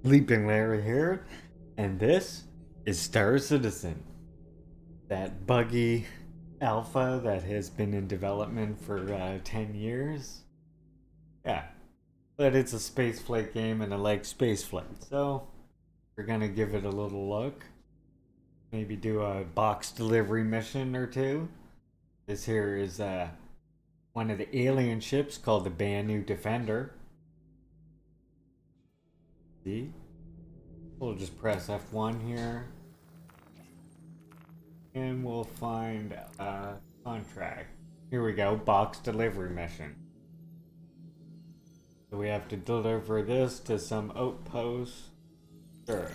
Leaping Larry here, and this is Star Citizen, that buggy alpha that has been in development for 10 years. Yeah, but it's a spaceflight game and I like spaceflight, so we're gonna give it a little look. Maybe do a box delivery mission or two. This here is one of the alien ships called the Banu Defender. See? We'll just press F1 here. And we'll find a contract. Here we go, box delivery mission. So we have to deliver this to some outpost. Sure.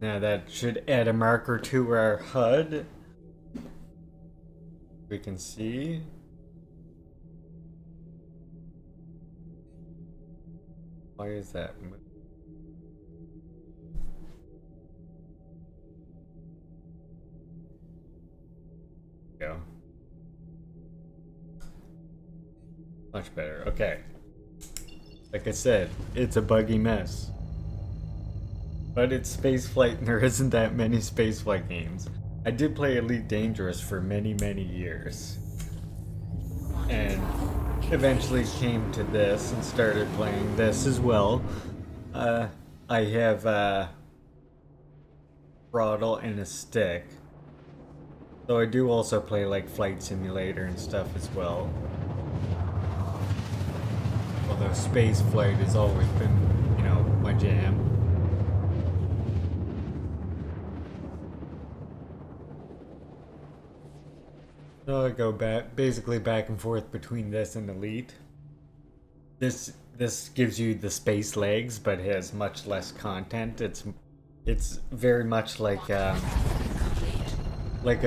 Now that should add a marker to our HUD. We can see. Why is that? Go. Much better. Okay. Like I said, it's a buggy mess. But it's spaceflight and there isn't that many spaceflight games. I did play Elite Dangerous for many, many years. And eventually came to this and started playing this as well. I have a throttle and a stick. So I do also play like Flight Simulator and stuff as well. Although space flight has always been, you know, my jam. So I go basically back and forth between this and Elite. This gives you the space legs, but has much less content. It's very much like a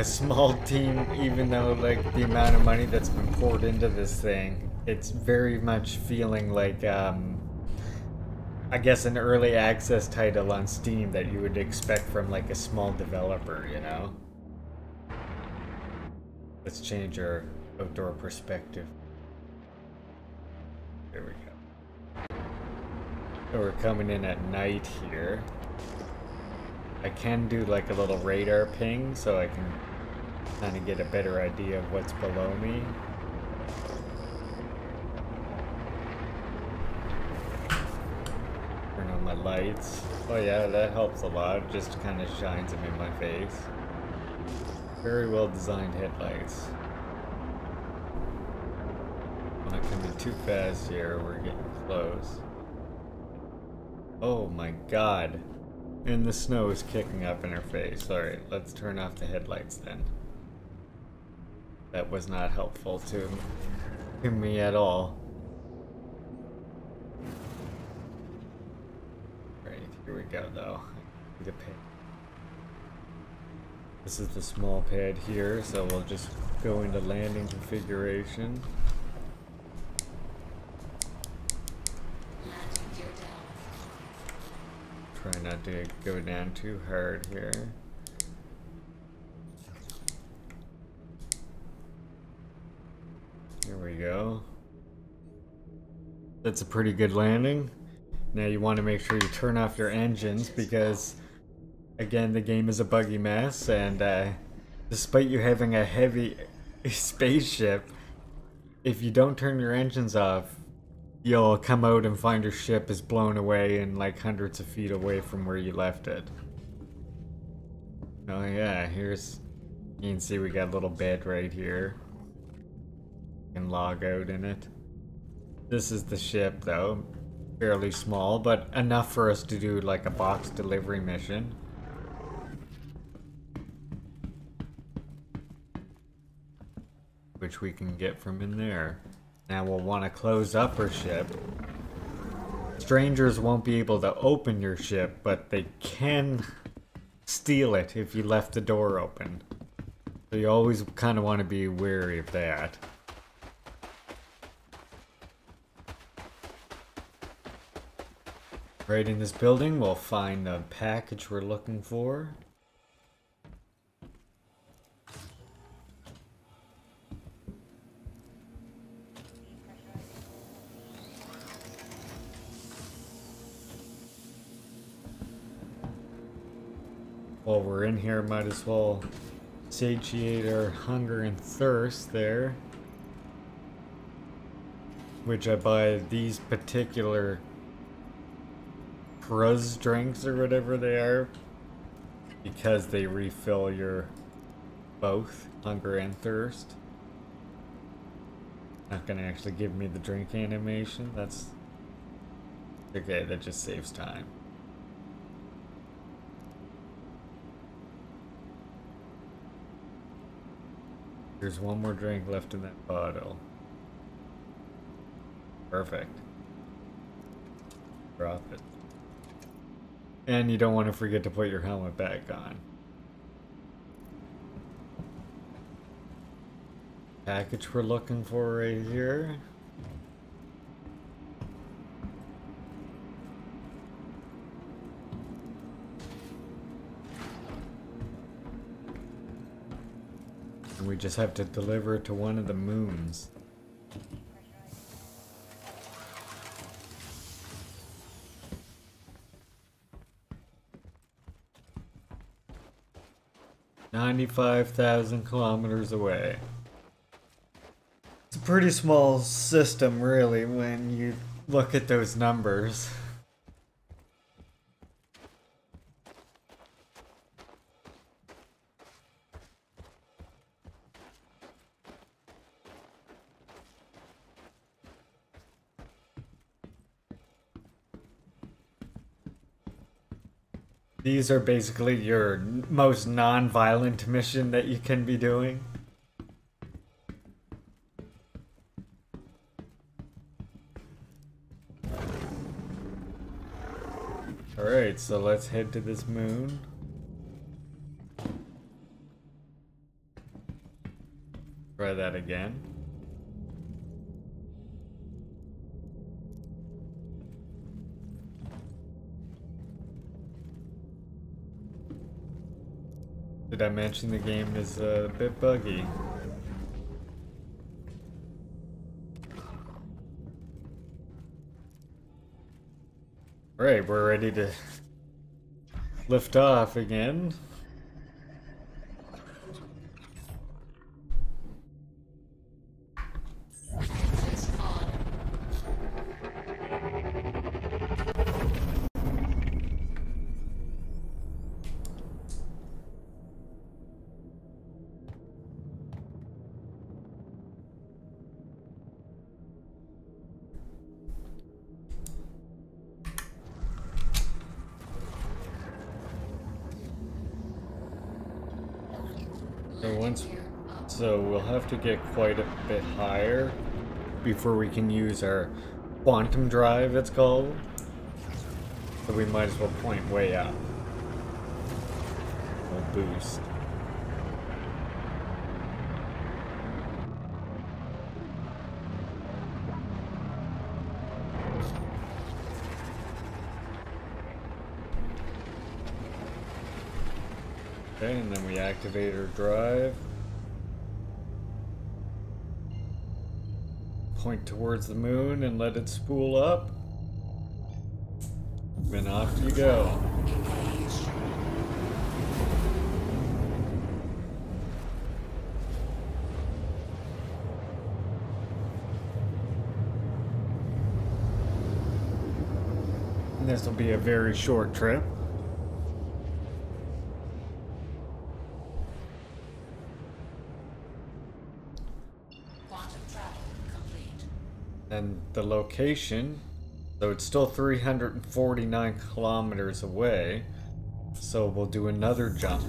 small team, even though like the amount of money that's been poured into this thing, it's very much feeling like I guess an early access title on Steam that you would expect from like a small developer, you know? Let's change our outdoor perspective. There we go. So we're coming in at night here. I can do like a little radar ping so I can kind of get a better idea of what's below me. Turn on my lights. Oh yeah, that helps a lot. Just kind of shines them in my face. Very well designed headlights. I'm not coming too fast here, we're getting close. Oh my god. And the snow is kicking up in our face. Alright, let's turn off the headlights then. That was not helpful to me at all. Right, here we go though. The pad. This is the small pad here, so we'll just go into landing configuration. Try not to go down too hard here. Here we go. That's a pretty good landing. Now you want to make sure you turn off your engines because, again, the game is a buggy mess, and despite you having a heavy spaceship, if you don't turn your engines off, you'll come out and find your ship is blown away and like hundreds of feet away from where you left it. Oh yeah, here's, you can see we got a little bed right here. You can log out in it. This is the ship though, fairly small, but enough for us to do like a box delivery mission. Which we can get from in there. Now we'll want to close up our ship. Strangers won't be able to open your ship, but they can steal it if you left the door open. So you always kind of want to be wary of that. Right in this building, we'll find the package we're looking for. While we're in here, might as well satiate our hunger and thirst there. Which I buy these particular Pruz drinks or whatever they are because they refill your both hunger and thirst. Not gonna actually give me the drink animation. That's okay, that just saves time. There's one more drink left in that bottle. Perfect. Drop it. And you don't want to forget to put your helmet back on. Package we're looking for right here. And we just have to deliver it to one of the moons. $95,000 kilometers away. It's a pretty small system, really, when you look at those numbers. These are basically your most non-violent mission that you can be doing. Alright, so let's head to this moon. Try that again. Did I mention the game is a bit buggy? Alright, we're ready to lift off again. So we'll have to get quite a bit higher before we can use our quantum drive, it's called. So we might as well point way up. We'll boost. Okay, and then we activate our drive. Point towards the moon and let it spool up. And off you go. And this will be a very short trip. And the location, so it's still 349 kilometers away, so we'll do another jump.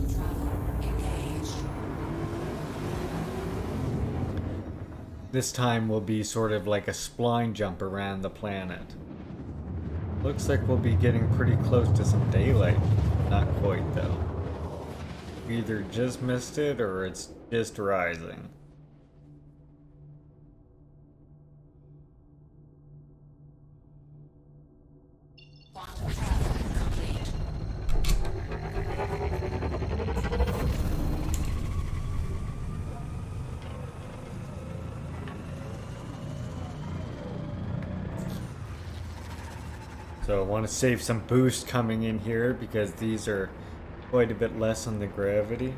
This time will be sort of like a spline jump around the planet. Looks like we'll be getting pretty close to some daylight. Not quite though. We either just missed it or it's just rising. So I want to save some boost coming in here because these are quite a bit less on the gravity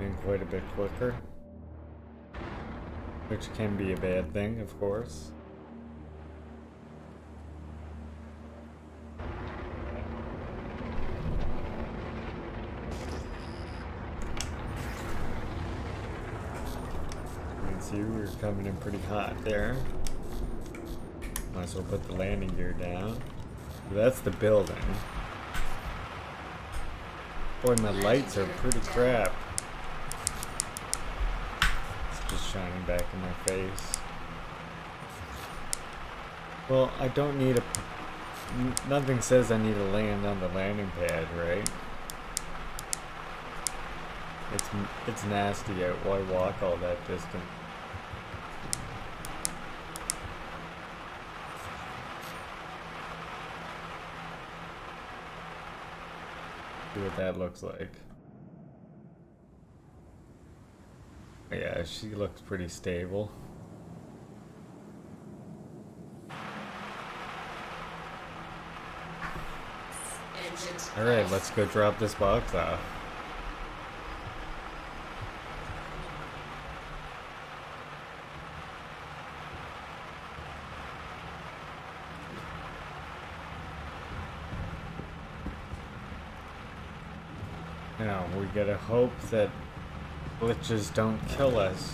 and quite a bit quicker, which can be a bad thing, of course. You can see we're coming in pretty hot there. Might as well put the landing gear down. That's the building. Boy, my lights are pretty crap. It's just shining back in my face. Well, I don't need a... Nothing says I need to land on the landing pad, right? It's nasty out. Why walk all that distance? See what that looks like. Yeah, she looks pretty stable. Alright, let's go drop this box off. Now, we gotta hope that glitches don't kill us,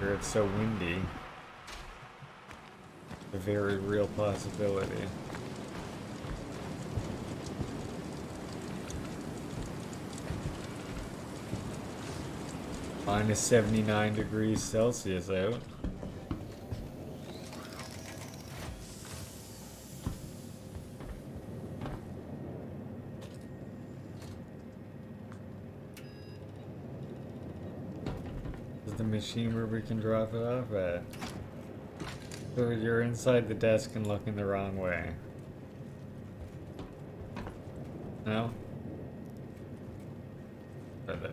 or it's so windy. A very real possibility. Minus 79 degrees Celsius out. The machine where we can drop it off at. So you're inside the desk and looking the wrong way. No? Try that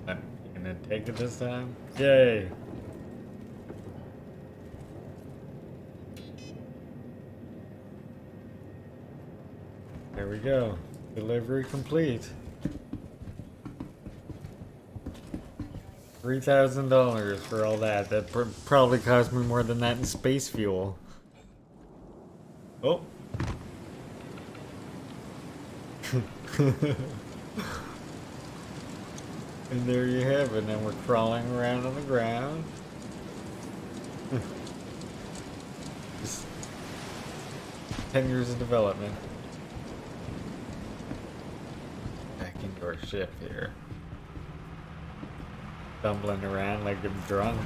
again. You gonna take it this time? Yay! There we go. Delivery complete. $3,000 for all that. That probably cost me more than that in space fuel. Oh. And there you have it. And we're crawling around on the ground. Just 10 years of development. Back into our ship here. Stumbling around like I'm drunk.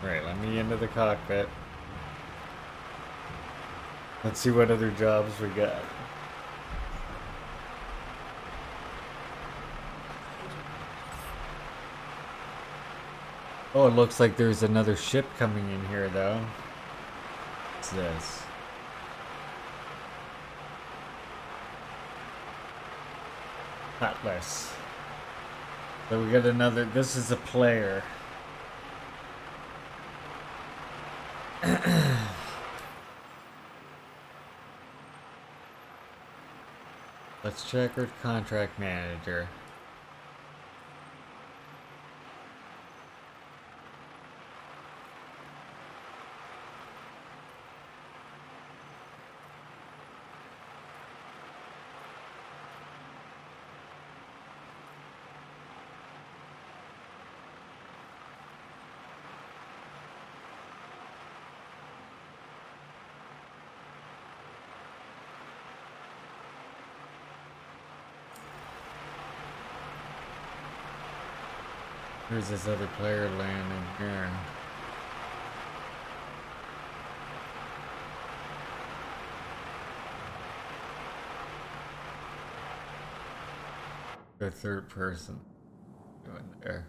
Right, let me into the cockpit. Let's see what other jobs we got. Oh, it looks like there's another ship coming in here though. What's this? Atlas. So we got another, this is a player. Let's check our contract manager. There's this other player landing here. The third person going there.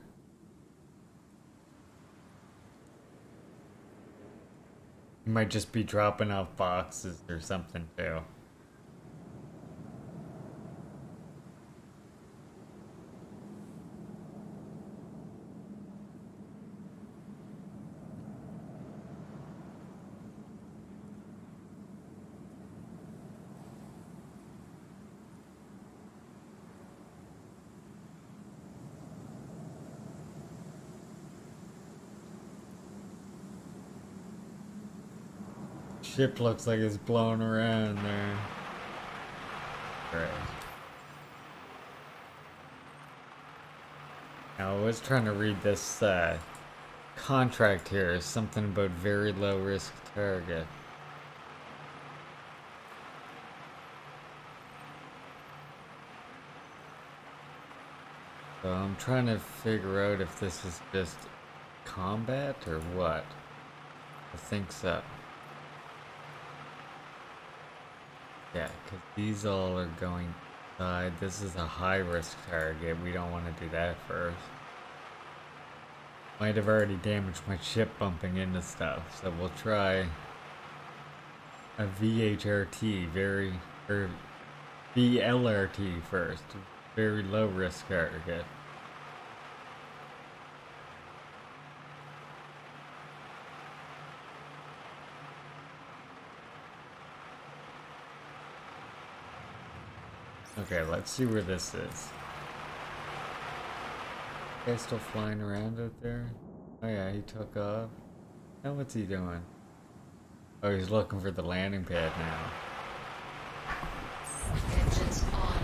You might just be dropping off boxes or something too. Ship looks like it's blowing around there. Right. Now I was trying to read this contract here. Something about very low risk target. So I'm trying to figure out if this is just combat or what. I think so. Yeah, because these all are going inside. This is a high risk target. We don't want to do that first. Might have already damaged my ship bumping into stuff, so we'll try a VHRT, or VLRT first. Very low risk target. Okay, let's see where this is. Guy still flying around out there? Oh yeah, he took off. Now what's he doing? Oh, he's looking for the landing pad now. Engines on.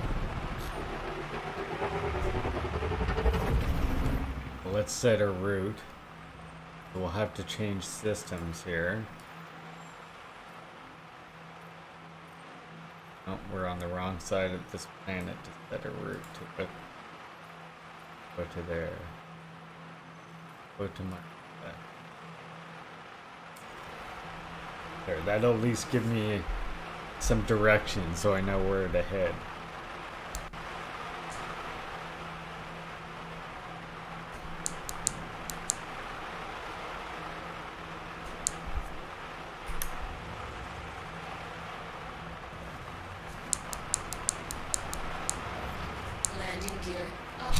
Well, let's set a route. We'll have to change systems here. Oh, we're on the wrong side of this planet to set a route to it. Go to there. Go to my... There, that'll at least give me some direction so I know where to head. Landing gear up.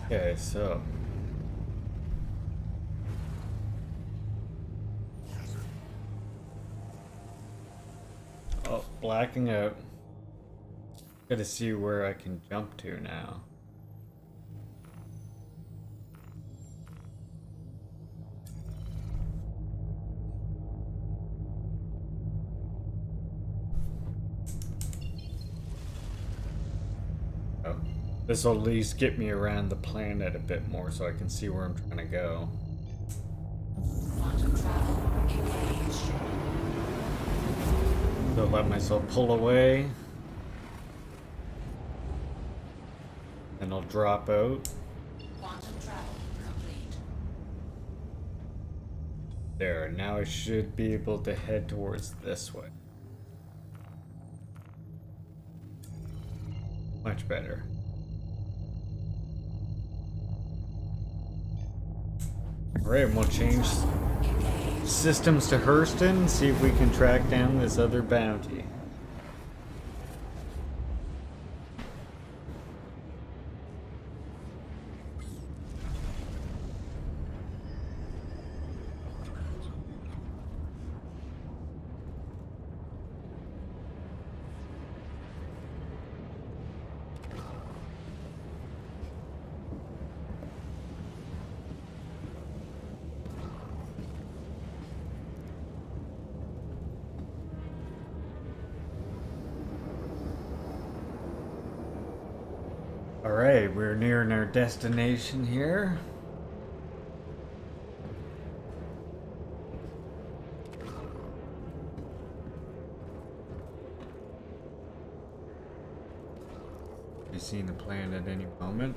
Okay, so... Oh, blacking out. Gotta see where I can jump to now. Oh, this will at least get me around the planet a bit more so I can see where I'm trying to go. Quantum travel engaged. So let myself pull away. And I'll drop out. Quantum travel complete. There, now I should be able to head towards this way. Much better. Alright, we'll change systems to Hurston and see if we can track down this other bounty. Alright, we're nearing our destination here. Be seeing the planet at any moment.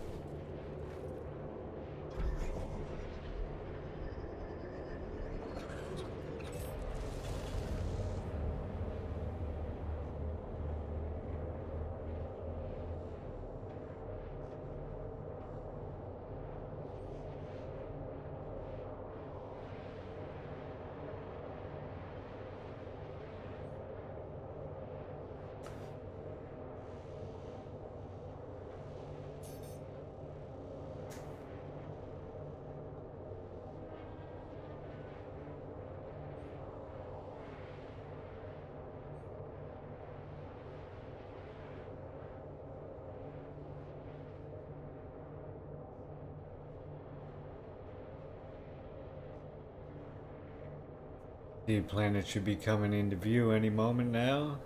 The planet should be coming into view any moment now.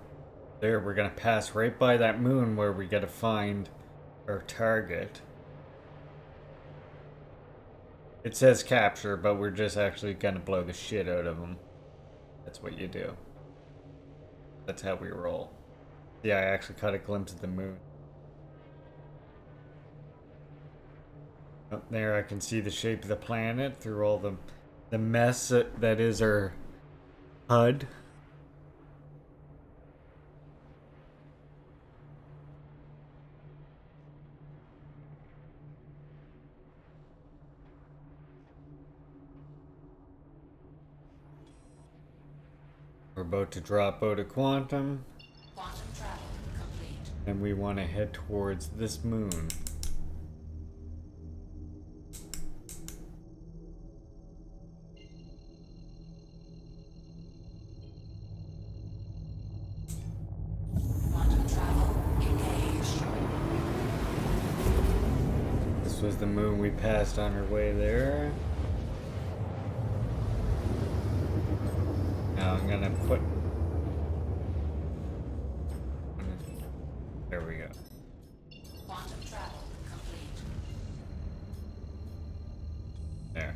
There, we're gonna pass right by that moon where we gotta find our target. It says capture, but we're just actually gonna blow the shit out of them. That's what you do. That's how we roll. Yeah, I actually caught a glimpse of the moon. Up there I can see the shape of the planet through all the mess that is our HUD. We're about to drop out of quantum. Quantum travel complete. And we want to head towards this moon. Quantum travel engaged. This was the moon we passed on our way there. Now I'm gonna put... There we go. Quantum travel complete. There.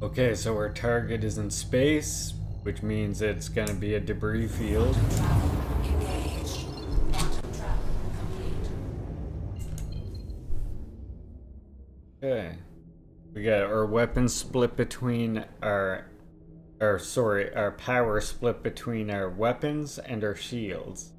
Okay, so our target is in space, which means it's gonna be a debris field. Quantum travel engaged. Quantum travel complete. Okay. We got our weapons split between our power split between our weapons and our shields.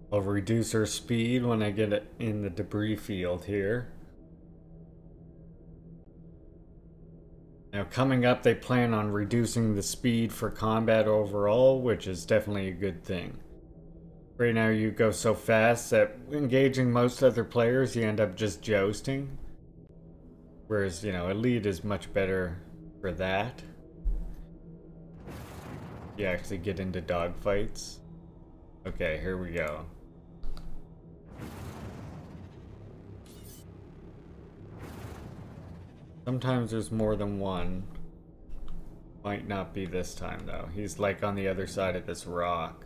I'll reduce our speed when I get it in the debris field here. Now coming up, they plan on reducing the speed for combat overall, which is definitely a good thing. Right now you go so fast that engaging most other players, you end up just jousting. Whereas, you know, Elite is much better for that. You actually get into dogfights. Okay, here we go. Sometimes there's more than one. Might not be this time though. He's like on the other side of this rock.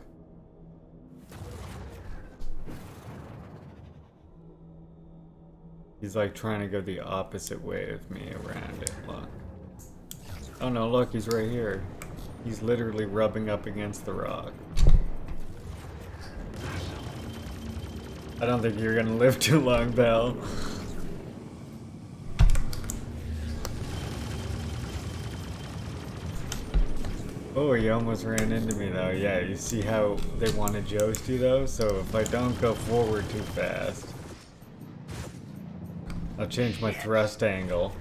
He's like trying to go the opposite way of me around it. Look. Oh no, look, he's right here. He's literally rubbing up against the rock. I don't think you're gonna live too long, Belle. Oh, you almost ran into me though. Yeah, you see how they want to joust you though? So if I don't go forward too fast, I'll change my thrust angle.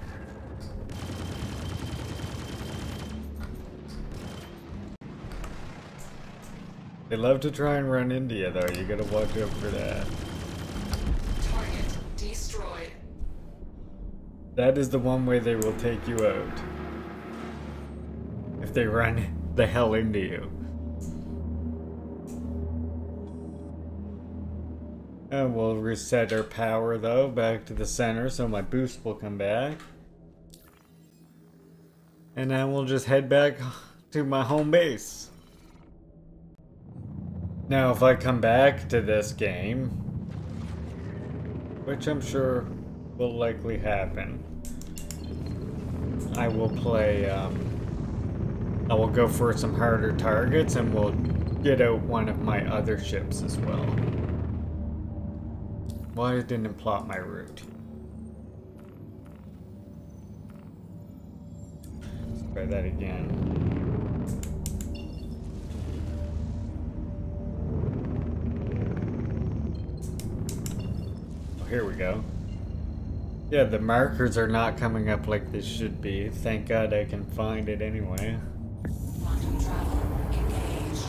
They love to try and run into you though. You gotta watch out for that. Target destroyed. That is the one way they will take you out. If they run the hell into you. And we'll reset our power though back to the center so my boost will come back. And then we'll just head back to my home base. Now if I come back to this game, which I'm sure will likely happen, I will play, I will go for some harder targets and we'll get out one of my other ships as well. Why didn't it plot my route? Let's try that again. Oh, here we go. Yeah, the markers are not coming up like they should be. Thank God I can find it anyway. Quantum travel engaged.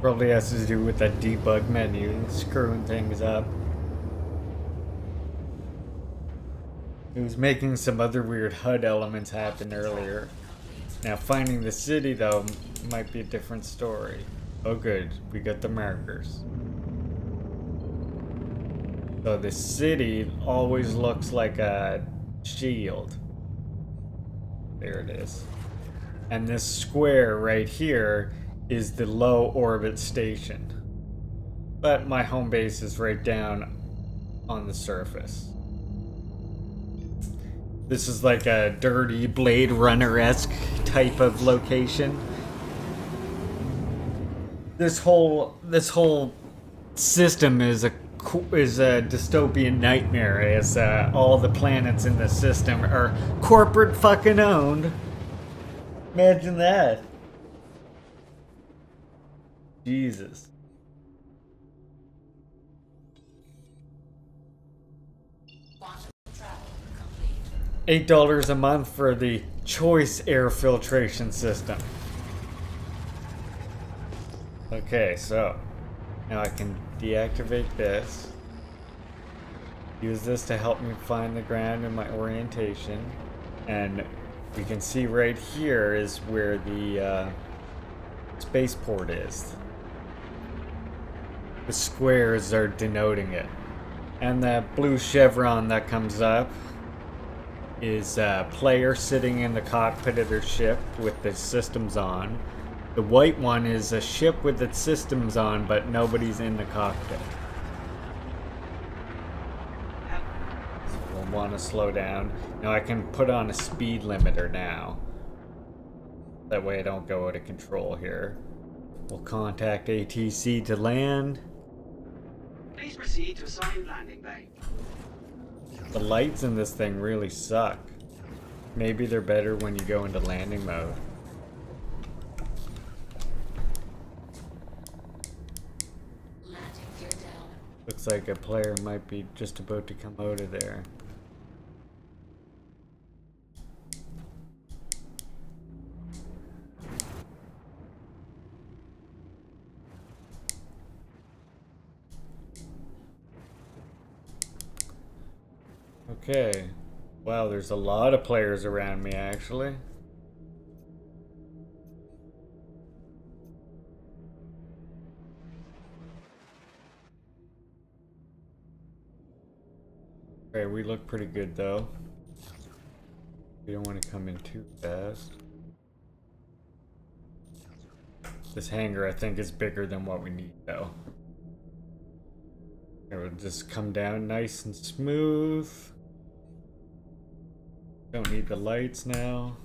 Probably has to do with that debug menu screwing things up. It was making some other weird HUD elements happen earlier. Now finding the city though might be a different story. Oh good, we got the markers. So the city always looks like a shield. There it is. And this square right here is the low orbit station. But my home base is right down on the surface. This is like a dirty Blade Runner-esque type of location. This whole system is a dystopian nightmare, as all the planets in the system are corporate fucking owned. Imagine that. Jesus. Quantum travel complete. $8 a month for the choice air filtration system. Okay, so now I can deactivate this. Use this to help me find the ground and my orientation. And we can see right here is where the spaceport is. The squares are denoting it. And that blue chevron that comes up is a player sitting in the cockpit of their ship with the systems on. The white one is a ship with its systems on, but nobody's in the cockpit. So we'll want to slow down. Now I can put on a speed limiter now. That way I don't go out of control here. We'll contact ATC to land. Please proceed to assigned landing bay. The lights in this thing really suck. Maybe they're better when you go into landing mode. Landing gear down. Looks like a player might be just about to come out of there. Okay. Wow, there's a lot of players around me actually. Okay, we look pretty good though. We don't want to come in too fast. This hangar I think is bigger than what we need though. It will just come down nice and smooth. Don't need the lights now.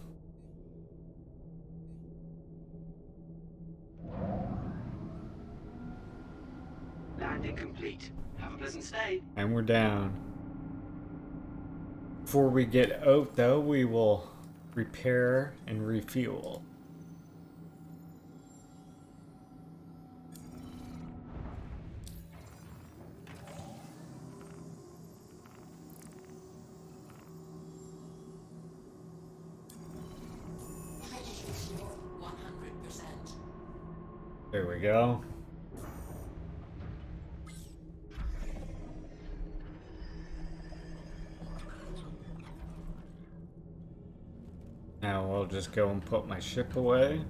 Landing complete. Have a pleasant stay. And we're down. Before we get out though, we will repair and refuel. Radiation 100%. There we go. Now I'll just go and put my ship away.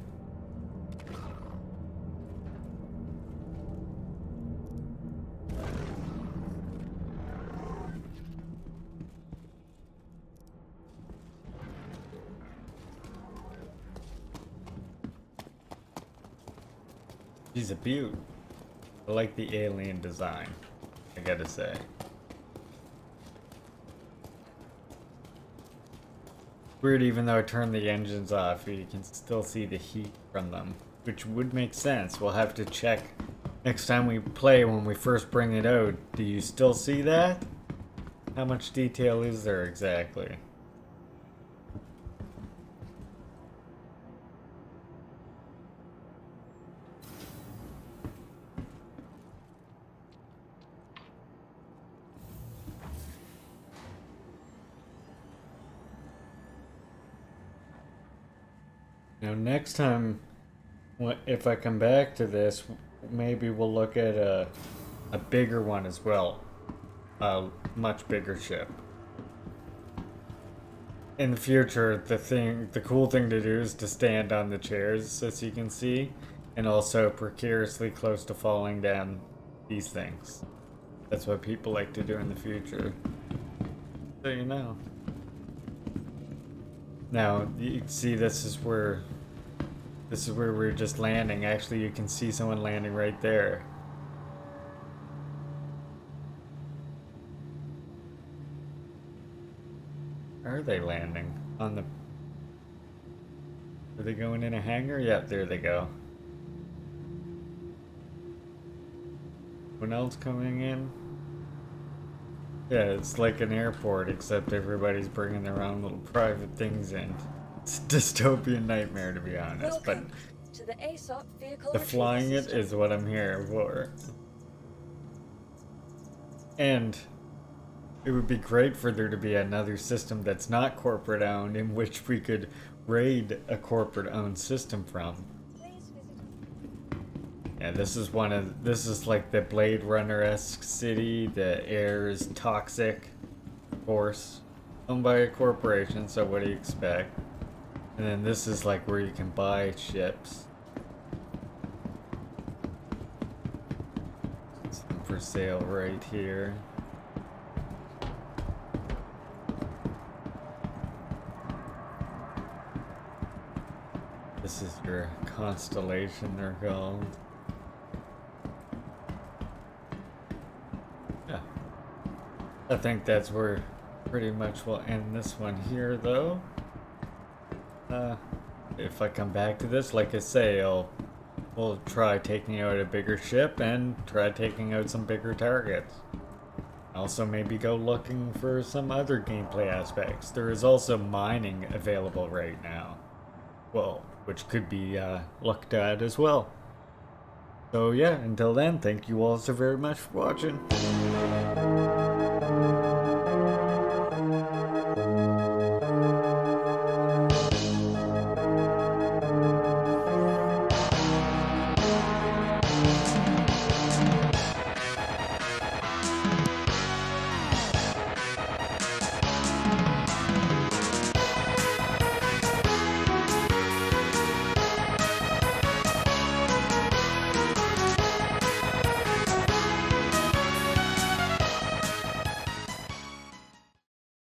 She's a beaut. I like the alien design, I gotta say. Weird, even though I turned the engines off, you can still see the heat from them, which would make sense. We'll have to check next time we play when we first bring it out. Do you still see that? How much detail is there exactly? Now next time, if I come back to this, maybe we'll look at a bigger one as well. A much bigger ship. In the future, the cool thing to do is to stand on the chairs, as you can see, and also precariously close to falling down these things. That's what people like to do in the future. So you know. Now, you can see this is where we're just landing. Actually, you can see someone landing right there. Are they landing on the... Are they going in a hangar? Yep, there they go. Anyone else coming in? Yeah, it's like an airport, except everybody's bringing their own little private things in. It's a dystopian nightmare, to be honest, but to the ASOP vehicle the flying it is what I'm here for. And it would be great for there to be another system that's not corporate owned, in which we could raid a corporate owned system from. Yeah, this is like the Blade Runner-esque city. The air is toxic, of course, owned by a corporation, so what do you expect? And then this is like where you can buy ships. Some for sale right here. This is your constellation, they're called. Yeah. I think that's where pretty much we'll end this one here, though. If I come back to this, like I say, we'll try taking out a bigger ship and try taking out some bigger targets. Also, maybe go looking for some other gameplay aspects. There is also mining available right now. Well, which could be looked at as well. So yeah, until then, thank you all so very much for watching.